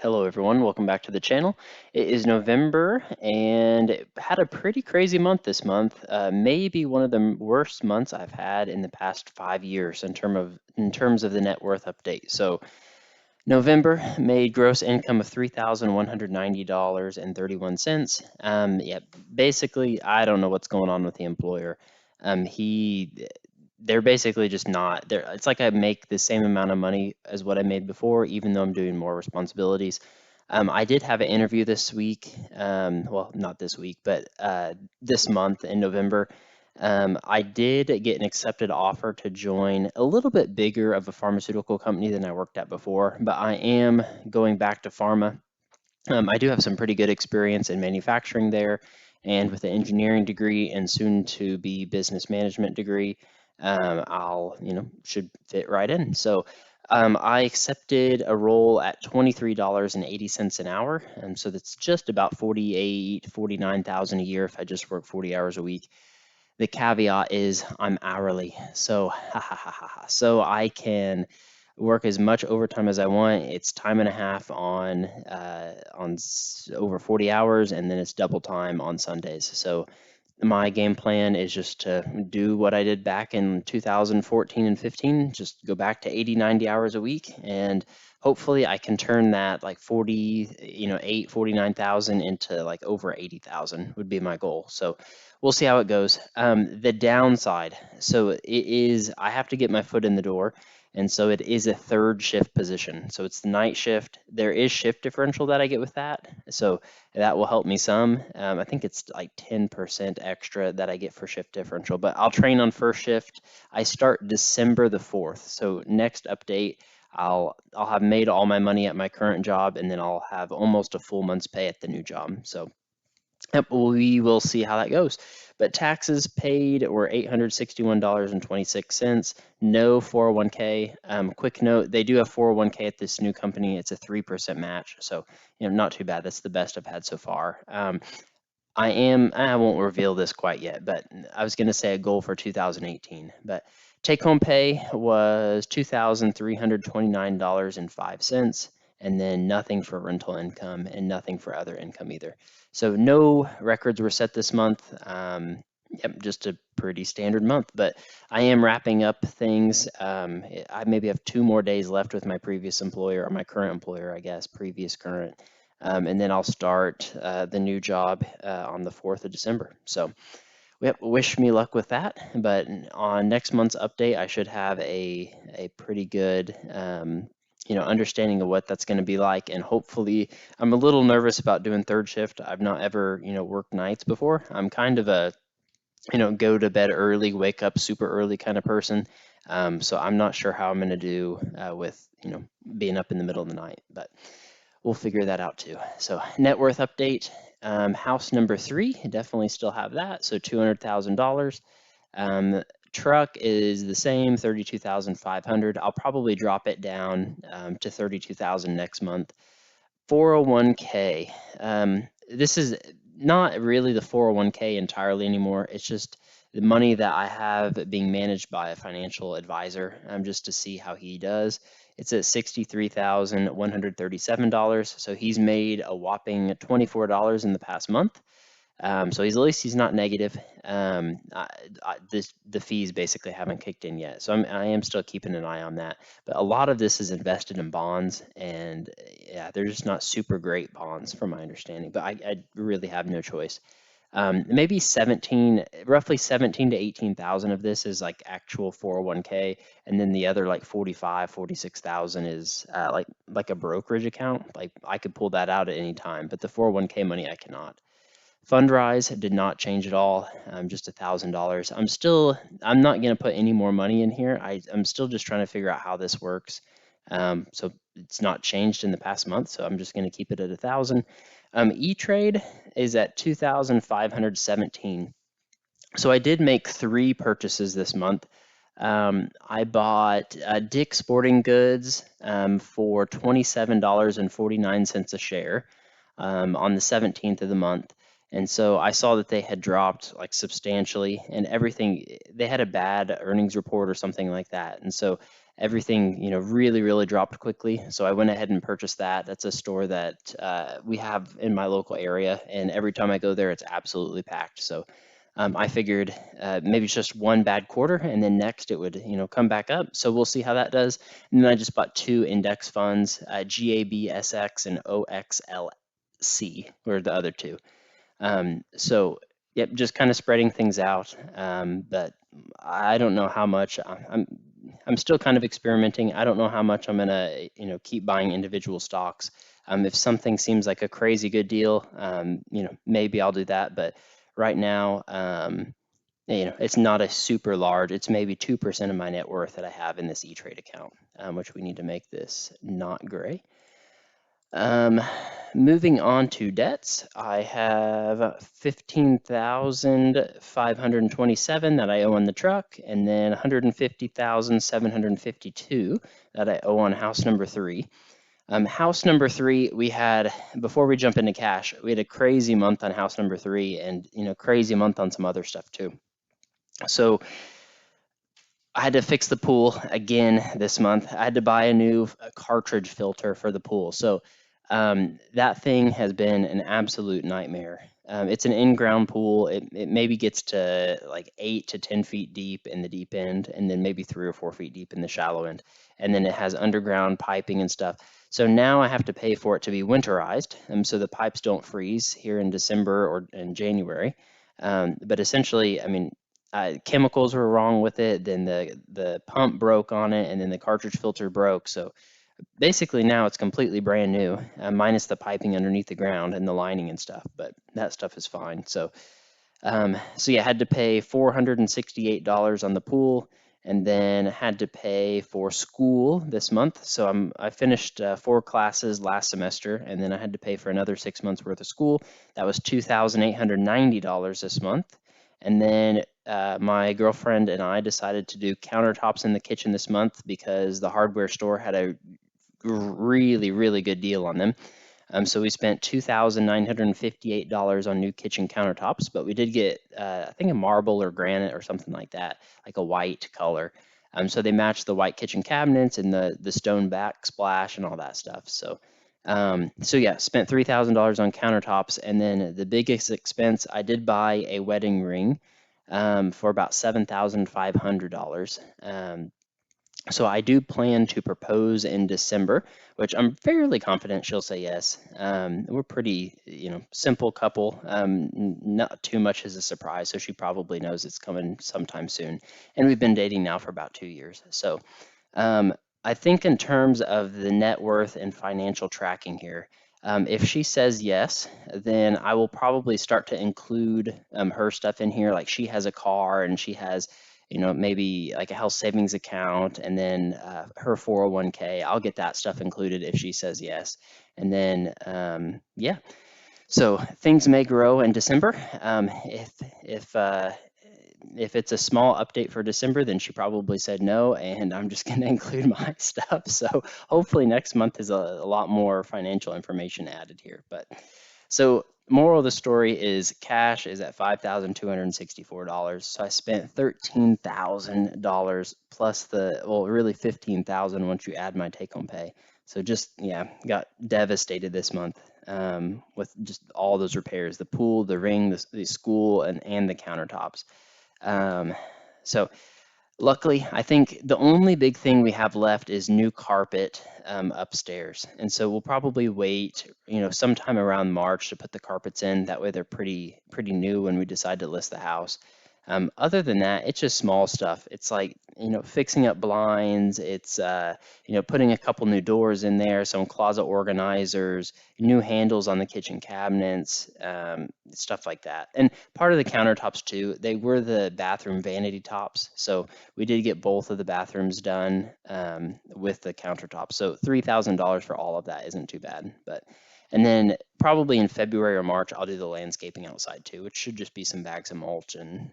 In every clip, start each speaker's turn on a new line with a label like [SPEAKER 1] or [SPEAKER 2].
[SPEAKER 1] Hello everyone, welcome back to the channel. It is November and it had a pretty crazy month this month. Maybe one of the worst months I've had in the past 5 years in terms of the net worth update. So November made gross income of $3,190.31. Yeah, basically I don't know what's going on with the employer. They're basically just not there. It's like I make the same amount of money as what I made before, even though I'm doing more responsibilities. I did have an interview this week. Well, not this week, but this month in November. I did get an accepted offer to join a little bit bigger of a pharmaceutical company than I worked at before, but I am going back to pharma. I do have some pretty good experience in manufacturing there, and with an engineering degree and soon to be business management degree, should fit right in. So I accepted a role at $23.80 an hour. So that's just about 49,000 a year if I just work 40 hours a week. The caveat is I'm hourly, so so I can work as much overtime as I want. It's time and a half on over 40 hours, and then it's double time on Sundays. So my game plan is just to do what I did back in 2014 and 15, just go back to 80, 90 hours a week. And hopefully I can turn that like 49,000 into like over 80,000 would be my goal. So we'll see how it goes. The downside, so it is, I have to get my foot in the door. And so it is a third shift position. So it's the night shift. There is shift differential that I get with that. So that will help me some. I think it's like 10% extra that I get for shift differential, but I'll train on first shift. I start December the 4th. So next update, I'll have made all my money at my current job, and then I'll have almost a full month's pay at the new job. So yep, we will see how that goes. But taxes paid were $861.26. No 401k. Quick note, they do have 401k at this new company. It's a 3% match. So, not too bad. That's the best I've had so far. I won't reveal this quite yet, but I was going to say a goal for 2018. But take home pay was $2,329.05, and then nothing for rental income and nothing for other income either. So no records were set this month. Yep, just a pretty standard month, but I am wrapping up things. I maybe have 2 more days left with my previous employer, or my current employer, I guess, previous current. And then I'll start the new job on the 4th of December. So yep, wish me luck with that. But on next month's update, I should have a pretty good understanding of what that's going to be like. And hopefully, I'm a little nervous about doing third shift. I've not ever worked nights before. I'm kind of a go to bed early, wake up super early kind of person. So I'm not sure how I'm going to do with being up in the middle of the night, but we'll figure that out too. So net worth update, house number 3, definitely still have that. So $200,000. Truck is the same, 32,500. I'll probably drop it down to 32,000 next month. 401k. This is not really the 401k entirely anymore. It's just the money that I have being managed by a financial advisor, just to see how he does. It's at $63,137. So he's made a whopping $24 in the past month. So at least he's not negative. The fees basically haven't kicked in yet, so I am still keeping an eye on that. But a lot of this is invested in bonds, and yeah, they're just not super great bonds from my understanding. But I really have no choice. Maybe roughly 17 to 18,000 of this is like actual 401k, and then the other like 46,000 is like a brokerage account. Like I could pull that out at any time, but the 401k money I cannot. Fundrise did not change at all, just $1,000. I'm not going to put any more money in here. I'm still just trying to figure out how this works. So it's not changed in the past month, so I'm just going to keep it at 1,000. E-Trade is at 2,517. So I did make 3 purchases this month. I bought Dick's Sporting Goods for $27.49 a share on the 17th of the month. And so I saw that they had dropped like substantially, and everything, they had a bad earnings report or something like that. And so everything, really, really dropped quickly. So I went ahead and purchased that. That's a store that we have in my local area, and every time I go there, it's absolutely packed. So I figured maybe it's just one bad quarter, and then next it would, come back up. So we'll see how that does. And then I just bought two index funds, GABSX and OXLC were the other two. So yep, just kind of spreading things out. But I don't know how much I'm still kind of experimenting. I don't know how much I'm gonna, keep buying individual stocks. If something seems like a crazy good deal, maybe I'll do that. But right now, it's not a super large. It's maybe 2% of my net worth that I have in this E-Trade account, which we need to make this not gray. Um, Moving on to debts, I have 15,527 that I owe on the truck, and then 150,752 that I owe on house number 3. House number 3, we had, before we jump into cash, we had a crazy month on house number 3, and crazy month on some other stuff too. So I had to fix the pool again this month. I had to buy a new cartridge filter for the pool. So that thing has been an absolute nightmare. It's an in-ground pool. It maybe gets to like 8 to 10 feet deep in the deep end, and then maybe 3 or 4 feet deep in the shallow end. And then it has underground piping and stuff. So now I have to pay for it to be winterized, so the pipes don't freeze here in December or in January. But essentially, I mean, chemicals were wrong with it, then the pump broke on it, and then the cartridge filter broke. So basically now it's completely brand new, minus the piping underneath the ground and the lining and stuff, but that stuff is fine. So yeah, I had to pay $468 on the pool, and then had to pay for school this month. So I finished 4 classes last semester, and then I had to pay for another 6 months worth of school. That was $2,890 this month. And then my girlfriend and I decided to do countertops in the kitchen this month because the hardware store had a really, really good deal on them. So we spent $2,958 on new kitchen countertops, but we did get, I think, a marble or granite or something like that, like a white color. So they matched the white kitchen cabinets and the stone backsplash and all that stuff. So yeah, spent $3,000 on countertops, and then the biggest expense, I did buy a wedding ring for about $7,500. So I do plan to propose in December, which I'm fairly confident she'll say yes. We're pretty, simple couple. Not too much is a surprise, so she probably knows it's coming sometime soon. And we've been dating now for about 2 years. So I think in terms of the net worth and financial tracking here, if she says yes, then I will probably start to include her stuff in here. Like she has a car and she has, maybe like a health savings account, and then her 401k. I'll get that stuff included if she says yes. And then, yeah, so things may grow in December. If it's a small update for December, then she probably said no, and I'm just going to include my stuff. So hopefully next month is a lot more financial information added here. But so moral of the story is cash is at $5,264. So I spent $13,000 plus really $15,000 once you add my take-home pay. So just, yeah, got devastated this month with just all those repairs, the pool, the ring, the school, and the countertops. So luckily, I think the only big thing we have left is new carpet upstairs. And so we'll probably wait, sometime around March to put the carpets in. That way they're pretty new when we decide to list the house. Other than that, it's just small stuff. It's like, fixing up blinds. It's, putting a couple new doors in there, some closet organizers, new handles on the kitchen cabinets, stuff like that. And part of the countertops too, they were the bathroom vanity tops. So we did get both of the bathrooms done with the countertops. So $3,000 for all of that isn't too bad. And then probably in February or March, I'll do the landscaping outside too, which should just be some bags of mulch and,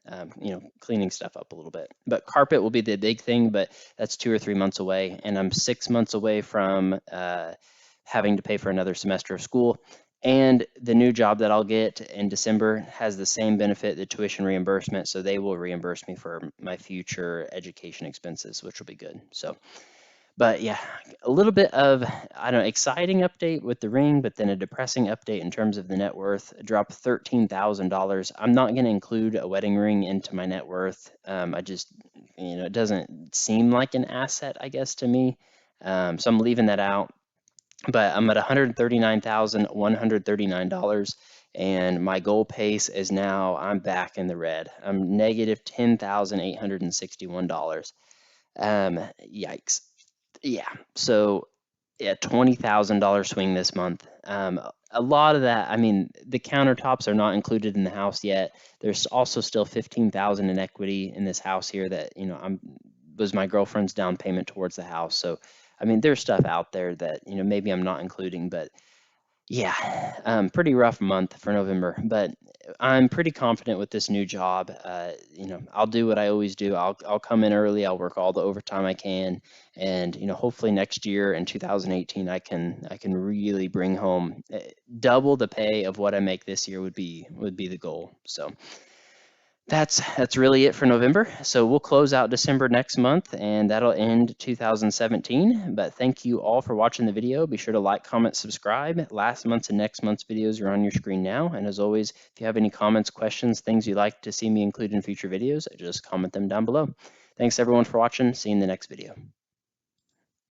[SPEAKER 1] cleaning stuff up a little bit. But carpet will be the big thing, but that's 2 or 3 months away. And I'm 6 months away from having to pay for another semester of school. And the new job that I'll get in December has the same benefit, the tuition reimbursement. So they will reimburse me for my future education expenses, which will be good. So, but yeah, a little bit of, I don't know, exciting update with the ring, but then a depressing update in terms of the net worth. It dropped $13,000. I'm not going to include a wedding ring into my net worth. I just, it doesn't seem like an asset, I guess, to me. So I'm leaving that out, but I'm at $139,139, and my goal pace is now, I'm back in the red. I'm negative $10,861. Yikes. Yeah. So yeah, $20,000 swing this month. A lot of that, I mean, the countertops are not included in the house yet. There's also still 15,000 in equity in this house here that, was my girlfriend's down payment towards the house. So, I mean, there's stuff out there that, maybe I'm not including, but yeah, pretty rough month for November, but I'm pretty confident with this new job. I'll do what I always do. I'll come in early. I'll work all the overtime I can, and hopefully next year in 2018, I can really bring home double the pay of what I make this year would be the goal. So that's really it for November. So we'll close out December next month, and that'll end 2017. But thank you all for watching the video. Be sure to like, comment, subscribe. Last month's and next month's videos are on your screen now. And as always, if you have any comments, questions, things you'd like to see me include in future videos, just comment them down below. Thanks everyone for watching. See you in the next video.